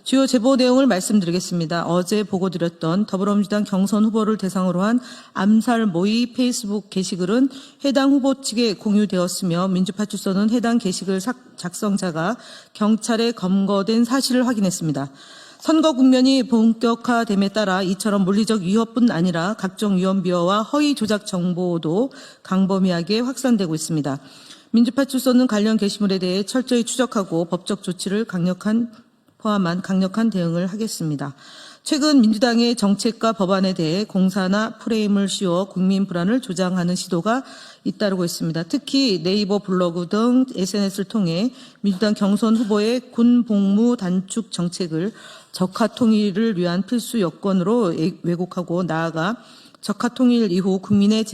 주요 제보 내용을 말씀드리겠습니다. 어제 보고드렸던 더불어민주당 경선 후보를 대상으로 한 암살 모의 페이스북 게시글은 해당 후보 측에 공유되었으며 민주파출소는 해당 게시글 작성자가 경찰에 검거된 사실을 확인했습니다. 선거 국면이 본격화됨에 따라 이처럼 물리적 위협뿐 아니라 각종 위험 비어와 허위 조작 정보도 광범위하게 확산되고 있습니다. 민주파출소는 관련 게시물에 대해 철저히 추적하고 법적 조치를 포함한 강력한 대응을 하겠습니다. 최근 민주당의 정책과 법안에 대해 공사나 프레임을 씌워 국민 불안을 조장하는 시도가 잇따르고 있습니다. 특히 네이버 블로그 등 SNS를 통해 민주당 경선 후보의 군 복무 단축 정책을 적화 통일을 위한 필수 여건으로 왜곡하고 나아가 적화 통일 이후 국민의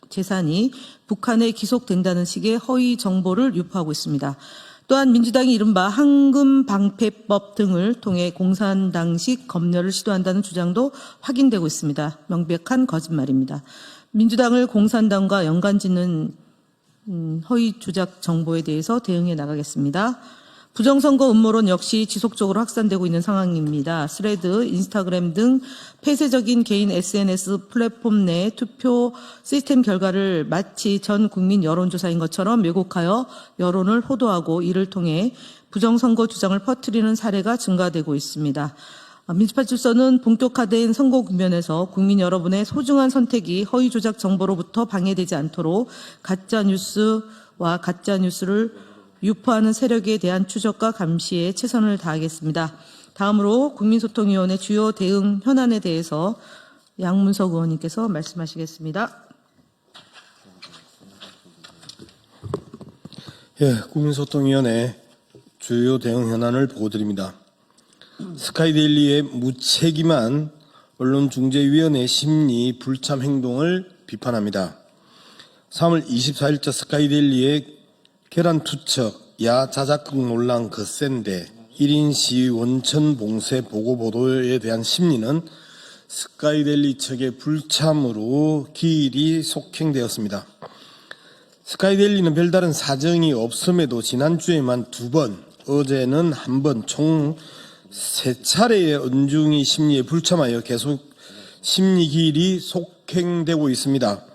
재산이 북한에 기속된다는 식의 허위 정보를 유포하고 있습니다. 또한 민주당이 이른바 황금방패법 등을 통해 공산당식 검열을 시도한다는 주장도 확인되고 있습니다. 명백한 거짓말입니다. 민주당을 공산당과 연관짓는 허위 조작 정보에 대해서 대응해 나가겠습니다. 부정선거 음모론 역시 지속적으로 확산되고 있는 상황입니다. 스레드, 인스타그램 등 폐쇄적인 개인 SNS 플랫폼 내 투표 시스템 결과를 마치 전 국민 여론조사인 것처럼 왜곡하여 여론을 호도하고 이를 통해 부정선거 주장을 퍼뜨리는 사례가 증가되고 있습니다. 민주파출소는 본격화된 선거 국면에서 국민 여러분의 소중한 선택이 허위 조작 정보로부터 방해되지 않도록 가짜뉴스와 가짜뉴스를 유포하는 세력에 대한 추적과 감시에 최선을 다하겠습니다. 다음으로 국민소통위원회 주요 대응 현안에 대해서 양문석 의원님께서 말씀하시겠습니다. 국민소통위원회 주요 대응 현안을 보고드립니다. 스카이데일리의 무책임한 언론중재위원회 심리 불참 행동을 비판합니다. 3월 24일자 스카이데일리의 계란 투척, 야 자작극 논란 거센데 1인 시위 원천 봉쇄 보고 보도에 대한 심리는 스카이데일리 측의 불참으로 기일이 속행되었습니다. 스카이데일리는 별다른 사정이 없음에도 지난주에만 2번, 어제는 1번, 총 3차례의 언중이 심리에 불참하여 계속 심리 기일이 속행되고 있습니다.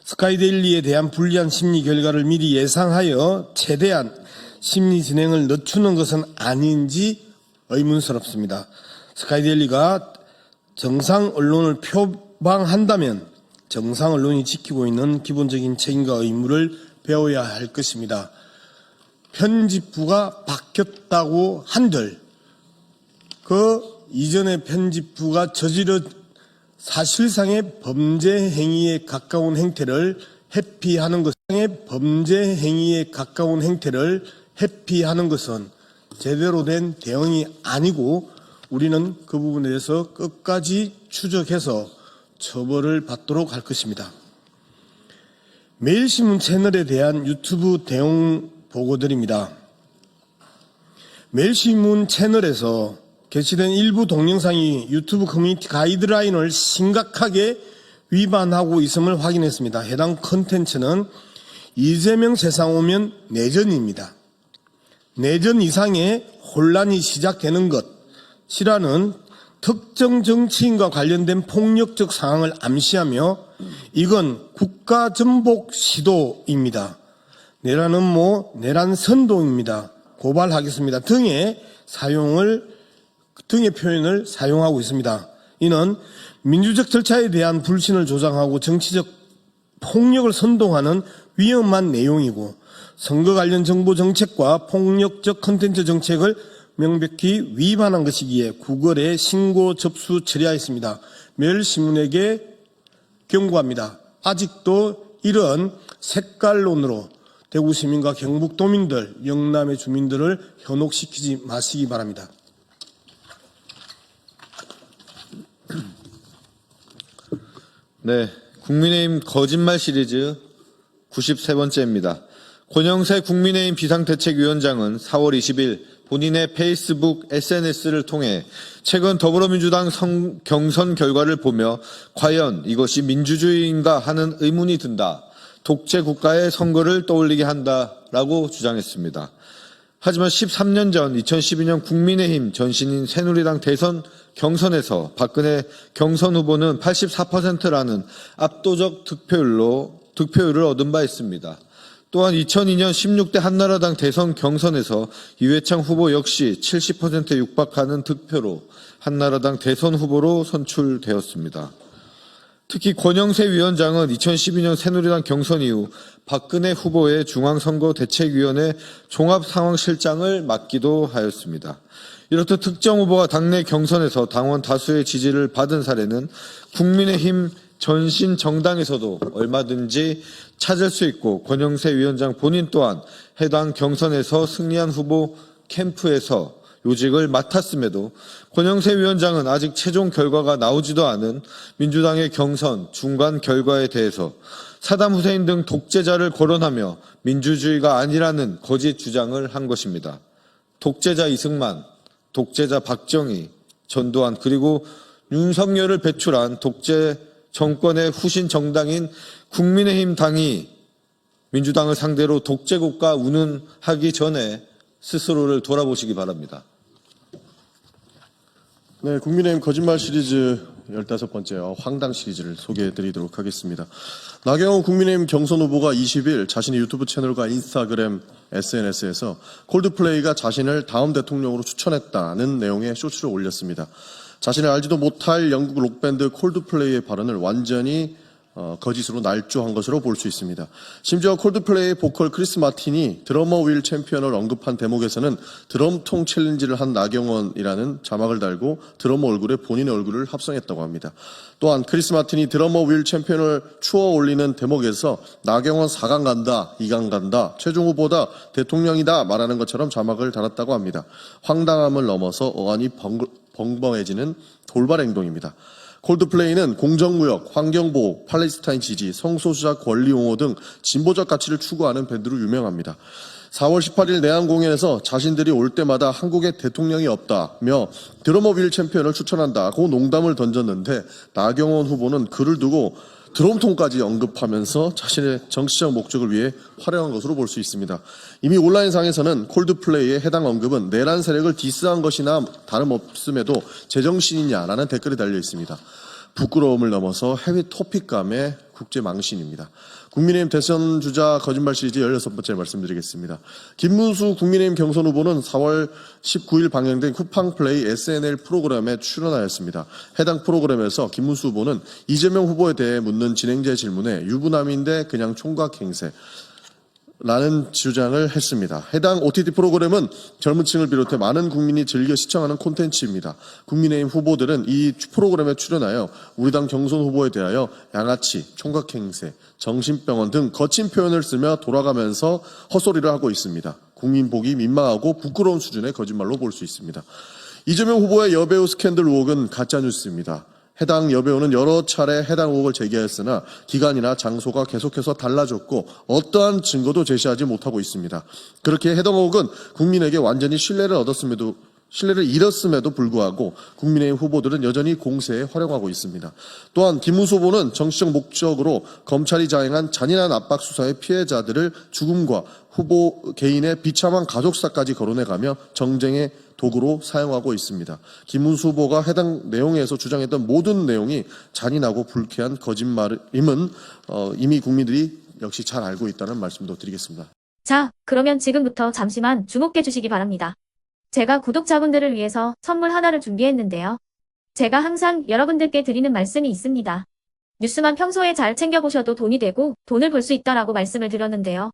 스카이데일리에 대한 불리한 심리 결과를 미리 예상하여 최대한 심리 진행을 늦추는 것은 아닌지 의문스럽습니다. 스카이데일리가 정상 언론을 표방한다면 정상 언론이 지키고 있는 기본적인 책임과 의무를 배워야 할 것입니다. 편집부가 바뀌었다고 한들 그 이전의 편집부가 사실상의 범죄 행위에 가까운 행태를 회피하는 것은 제대로 된 대응이 아니고 우리는 그 부분에 대해서 끝까지 추적해서 처벌을 받도록 할 것입니다. 매일신문 채널에 대한 유튜브 대응 보고드립니다. 매일신문 채널에서 게시된 일부 동영상이 유튜브 커뮤니티 가이드라인을 심각하게 위반하고 있음을 확인했습니다. 해당 컨텐츠는 이재명 세상 오면 내전입니다. 내전 이상의 혼란이 시작되는 것이라는 특정 정치인과 관련된 폭력적 상황을 암시하며 이건 국가전복 시도입니다. 내란은 내란 선동입니다. 고발하겠습니다. 등의 표현을 사용하고 있습니다. 이는 민주적 절차에 대한 불신을 조장하고 정치적 폭력을 선동하는 위험한 내용이고 선거 관련 정보 정책과 폭력적 콘텐츠 정책을 명백히 위반한 것이기에 구글에 신고 접수 처리하였습니다. 매일신문에게 경고합니다. 아직도 이런 색깔론으로 대구 시민과 경북도민들, 영남의 주민들을 현혹시키지 마시기 바랍니다. 네, 국민의힘 거짓말 시리즈 93번째입니다. 권영세 국민의힘 비상대책위원장은 4월 20일 본인의 페이스북 SNS를 통해 최근 더불어민주당 경선 결과를 보며 과연 이것이 민주주의인가 하는 의문이 든다. 독재 국가의 선거를 떠올리게 한다라고 주장했습니다. 하지만 13년 전 2012년 국민의힘 전신인 새누리당 대선 경선에서 박근혜 경선 후보는 84%라는 압도적 득표율을 얻은 바 있습니다. 또한 2002년 16대 한나라당 대선 경선에서 이회창 후보 역시 70%에 육박하는 득표로 한나라당 대선 후보로 선출되었습니다. 특히 권영세 위원장은 2012년 새누리당 경선 이후 박근혜 후보의 중앙선거대책위원회 종합상황실장을 맡기도 하였습니다. 이렇듯 특정 후보가 당내 경선에서 당원 다수의 지지를 받은 사례는 국민의힘 전신 정당에서도 얼마든지 찾을 수 있고 권영세 위원장 본인 또한 해당 경선에서 승리한 후보 캠프에서 요직을 맡았음에도 권영세 위원장은 아직 최종 결과가 나오지도 않은 민주당의 경선 중간 결과에 대해서 사담 후세인 등 독재자를 거론하며 민주주의가 아니라는 거짓 주장을 한 것입니다. 독재자 이승만, 독재자 박정희, 전두환 그리고 윤석열을 배출한 독재 정권의 후신 정당인 국민의힘 당이 민주당을 상대로 독재국가 운운하기 전에 스스로를 돌아보시기 바랍니다. 네, 국민의힘 거짓말 시리즈 15번째 황당 시리즈를 소개해드리도록 하겠습니다. 나경원 국민의힘 경선 후보가 20일 자신의 유튜브 채널과 인스타그램 SNS에서 콜드플레이가 자신을 다음 대통령으로 추천했다는 내용의 쇼츠를 올렸습니다. 자신을 알지도 못할 영국 록밴드 콜드플레이의 발언을 완전히 거짓으로 날조한 것으로 볼 수 있습니다. 심지어 콜드플레이의 보컬 크리스 마틴이 드러머 윌 챔피언을 언급한 대목에서는 드럼통 챌린지를 한 나경원이라는 자막을 달고 드러머 얼굴에 본인의 얼굴을 합성했다고 합니다. 또한 크리스 마틴이 드러머 윌 챔피언을 추어 올리는 대목에서 나경원 4강 간다, 2강 간다, 최종 후보다, 대통령이다 말하는 것처럼 자막을 달았다고 합니다. 황당함을 넘어서 어안이 벙벙해지는 돌발 행동입니다. 콜드플레이는 공정무역, 환경보호, 팔레스타인 지지, 성소수자 권리 옹호 등 진보적 가치를 추구하는 밴드로 유명합니다. 4월 18일 내한 공연에서 자신들이 올 때마다 한국에 대통령이 없다며 드러머 윌 챔피언을 추천한다고 농담을 던졌는데 나경원 후보는 그를 두고 드럼통까지 언급하면서 자신의 정치적 목적을 위해 활용한 것으로 볼 수 있습니다. 이미 온라인상에서는 콜드플레이의 해당 언급은 내란 세력을 디스한 것이나 다름없음에도 제정신이냐라는 댓글이 달려 있습니다. 부끄러움을 넘어서 해외 토픽감의 국제 망신입니다. 국민의힘 대선 주자 거짓말 시리즈 16번째 말씀드리겠습니다. 김문수 국민의힘 경선 후보는 4월 19일 방영된 쿠팡플레이 SNL 프로그램에 출연하였습니다. 해당 프로그램에서 김문수 후보는 이재명 후보에 대해 묻는 진행자의 질문에 유부남인데 그냥 총각행세 라는 주장을 했습니다. 해당 OTT 프로그램은 젊은 층을 비롯해 많은 국민이 즐겨 시청하는 콘텐츠입니다. 국민의힘 후보들은 이 프로그램에 출연하여 우리 당 경선 후보에 대하여 양아치, 총각행세, 정신병원 등 거친 표현을 쓰며 돌아가면서 헛소리를 하고 있습니다. 국민 보기 민망하고 부끄러운 수준의 거짓말로 볼 수 있습니다. 이재명 후보의 여배우 스캔들 의혹은 가짜뉴스입니다. 해당 여배우는 여러 차례 해당 의혹을 제기하였으나 기간이나 장소가 계속해서 달라졌고 어떠한 증거도 제시하지 못하고 있습니다. 그렇게 해당 의혹은 국민에게 완전히 신뢰를 잃었음에도 불구하고 국민의힘 후보들은 여전히 공세에 활용하고 있습니다. 또한 김문수 후보는 정치적 목적으로 검찰이 자행한 잔인한 압박 수사의 피해자들을 죽음과 후보 개인의 비참한 가족사까지 거론해가며 정쟁의 도구로 사용하고 있습니다. 김문수 후보가 해당 내용에서 주장했던 모든 내용이 잔인하고 불쾌한 거짓말임은 이미 국민들이 역시 잘 알고 있다는 말씀도 드리겠습니다. 자, 그러면 지금부터 잠시만 주목해 주시기 바랍니다. 제가 구독자분들을 위해서 선물 하나를 준비했는데요. 제가 항상 여러분들께 드리는 말씀이 있습니다. 뉴스만 평소에 잘 챙겨보셔도 돈이 되고 돈을 벌 수 있다라고 말씀을 드렸는데요.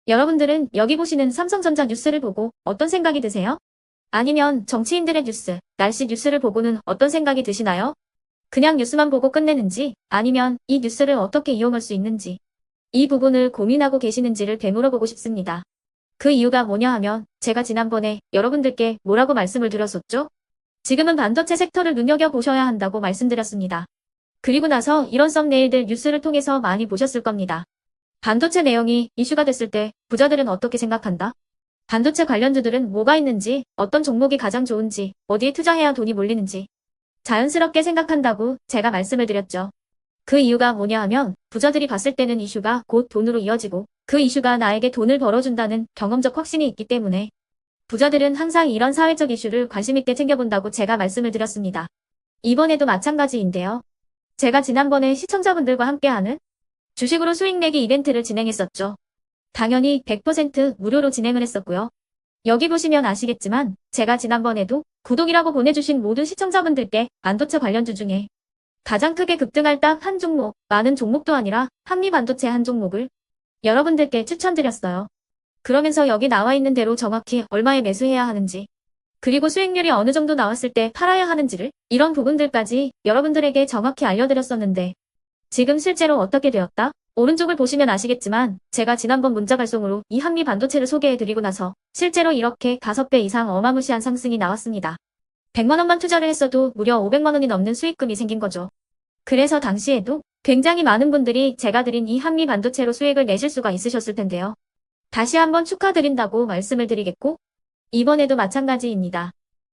여러분들은 여기 보시는 삼성전자 뉴스를 보고 어떤 생각이 드세요? 아니면 정치인들의 뉴스, 날씨 뉴스를 보고는 어떤 생각이 드시나요? 그냥 뉴스만 보고 끝내는지 아니면 이 뉴스를 어떻게 이용할 수 있는지 이 부분을 고민하고 계시는지를 되물어보고 싶습니다. 그 이유가 뭐냐 하면 제가 지난번에 여러분들께 뭐라고 말씀을 드렸었죠? 지금은 반도체 섹터를 눈여겨보셔야 한다고 말씀드렸습니다. 그리고 나서 이런 썸네일들 뉴스를 통해서 많이 보셨을 겁니다. 반도체 내용이 이슈가 됐을 때 부자들은 어떻게 생각한다? 반도체 관련주들은 뭐가 있는지, 어떤 종목이 가장 좋은지, 어디에 투자해야 돈이 몰리는지 자연스럽게 생각한다고 제가 말씀을 드렸죠. 그 이유가 뭐냐 하면 부자들이 봤을 때는 이슈가 곧 돈으로 이어지고 그 이슈가 나에게 돈을 벌어준다는 경험적 확신이 있기 때문에 부자들은 항상 이런 사회적 이슈를 관심 있게 챙겨본다고 제가 말씀을 드렸습니다. 이번에도 마찬가지인데요. 제가 지난번에 시청자분들과 함께하는 주식으로 수익 내기 이벤트를 진행했었죠. 당연히 100% 무료로 진행을 했었고요. 여기 보시면 아시겠지만 제가 지난번에도 구독이라고 보내주신 모든 시청자분들께 반도체 관련주 중에 가장 크게 급등할 딱 한 종목, 많은 종목도 아니라 한미반도체 한 종목을 여러분들께 추천드렸어요. 그러면서 여기 나와 있는 대로 정확히 얼마에 매수해야 하는지, 그리고 수익률이 어느 정도 나왔을 때 팔아야 하는지를, 이런 부분들까지 여러분들에게 정확히 알려드렸었는데 지금 실제로 어떻게 되었다? 오른쪽을 보시면 아시겠지만 제가 지난번 문자 발송으로 이 한미반도체를 소개해드리고 나서 실제로 이렇게 5배 이상 어마무시한 상승이 나왔습니다. 100만 원만 투자를 했어도 무려 500만 원이 넘는 수익금이 생긴 거죠. 그래서 당시에도 굉장히 많은 분들이 제가 드린 이 한미반도체로 수익을 내실 수가 있으셨을 텐데요. 다시 한번 축하드린다고 말씀을 드리겠고, 이번에도 마찬가지입니다.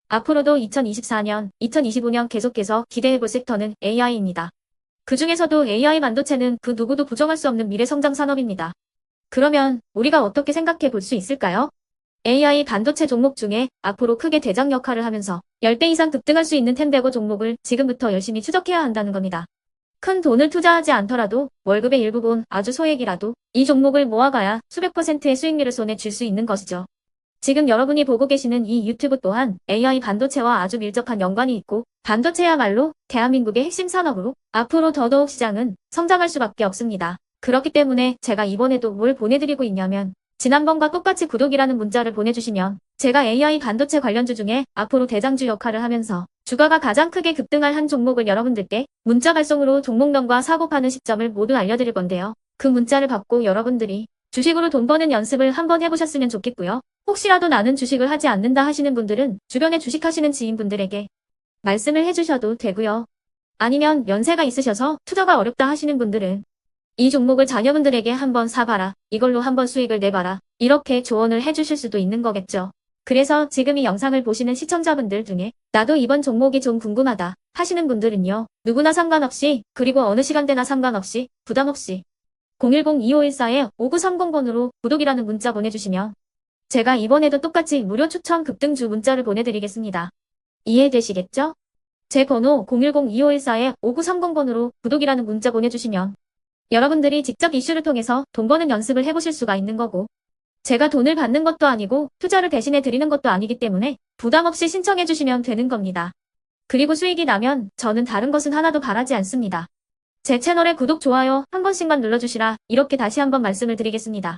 앞으로도 2024년, 2025년 계속해서 기대해볼 섹터는 AI입니다. 그 중에서도 AI 반도체는 그 누구도 부정할 수 없는 미래 성장 산업입니다. 그러면 우리가 어떻게 생각해 볼 수 있을까요? AI 반도체 종목 중에 앞으로 크게 대장 역할을 하면서 10배 이상 급등할 수 있는 텐베고 종목을 지금부터 열심히 추적해야 한다는 겁니다. 큰 돈을 투자하지 않더라도 월급의 일부분, 아주 소액이라도 이 종목을 모아가야 수백 %의 수익률을 손에 쥘 수 있는 것이죠. 지금 여러분이 보고 계시는 이 유튜브 또한 AI 반도체와 아주 밀접한 연관이 있고, 반도체야말로 대한민국의 핵심 산업으로 앞으로 더더욱 시장은 성장할 수밖에 없습니다. 그렇기 때문에 제가 이번에도 뭘 보내드리고 있냐면, 지난번과 똑같이 구독이라는 문자를 보내주시면 제가 AI 반도체 관련주 중에 앞으로 대장주 역할을 하면서 주가가 가장 크게 급등할 한 종목을 여러분들께 문자 발송으로 종목명과 사고 파는 시점을 모두 알려드릴 건데요. 그 문자를 받고 여러분들이 주식으로 돈 버는 연습을 한번 해보셨으면 좋겠고요. 혹시라도 나는 주식을 하지 않는다 하시는 분들은 주변에 주식하시는 지인분들에게 말씀을 해주셔도 되고요. 아니면 연세가 있으셔서 투자가 어렵다 하시는 분들은 이 종목을 자녀분들에게 한번 사봐라, 이걸로 한번 수익을 내봐라, 이렇게 조언을 해주실 수도 있는 거겠죠. 그래서 지금 이 영상을 보시는 시청자분들 중에 나도 이번 종목이 좀 궁금하다 하시는 분들은요, 누구나 상관없이, 그리고 어느 시간대나 상관없이 부담 없이 010-2514-5930번으로 구독이라는 문자 보내주시면 제가 이번에도 똑같이 무료 추천 급등주 문자를 보내드리겠습니다. 이해되시겠죠? 제 번호 010-2514-5930번으로 구독이라는 문자 보내주시면 여러분들이 직접 이슈를 통해서 돈 버는 연습을 해보실 수가 있는 거고, 제가 돈을 받는 것도 아니고 투자를 대신해 드리는 것도 아니기 때문에 부담 없이 신청해 주시면 되는 겁니다. 그리고 수익이 나면 저는 다른 것은 하나도 바라지 않습니다. 제 채널에 구독, 좋아요 한 번씩만 눌러주시라, 이렇게 다시 한번 말씀을 드리겠습니다.